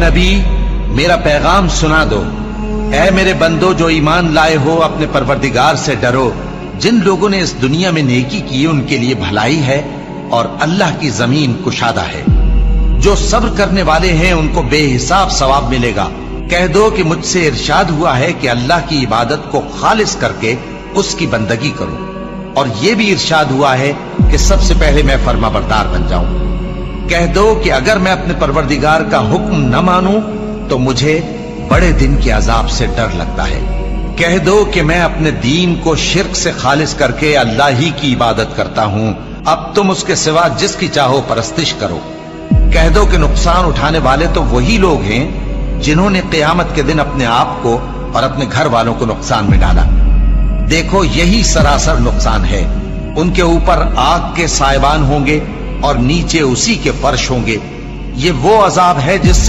नबी, मेरा पैगाम सुना दो। ऐ मेरे बंदो जो ईमान लाए हो, अपने परवरदिगार से डरो। जिन लोगों ने इस दुनिया में नेकी की उनके लिए भलाई है और अल्लाह की जमीन कुशादा है। जो सब्र करने वाले हैं उनको बेहिसाब सवाब मिलेगा। कह दो कि मुझसे इरशाद हुआ है कि अल्लाह की इबादत को खालिस करके उसकी बंदगी करो, और यह भी इरशाद हुआ है कि सबसे पहले मैं फर्माबरदार बन जाऊं। कह दो कि अगर मैं अपने परवरदिगार का हुक्म न मानूं तो मुझे बड़े दिन के अजाब से डर लगता है। कह दो कि मैं अपने दीन को शिर्क से खालिस करके अल्लाह ही की इबादत करता हूं। अब तुम उसके सिवा जिसकी चाहो परस्तिश करो। कह दो कि नुकसान उठाने वाले तो वही लोग हैं जिन्होंने क़यामत के दिन अपने आप को और अपने घर वालों को नुकसान में डाला। देखो यही सरासर नुकसान है। उनके ऊपर आग के साइबान होंगे और नीचे उसी के फर्श होंगे। ये वो अजाब है जिससे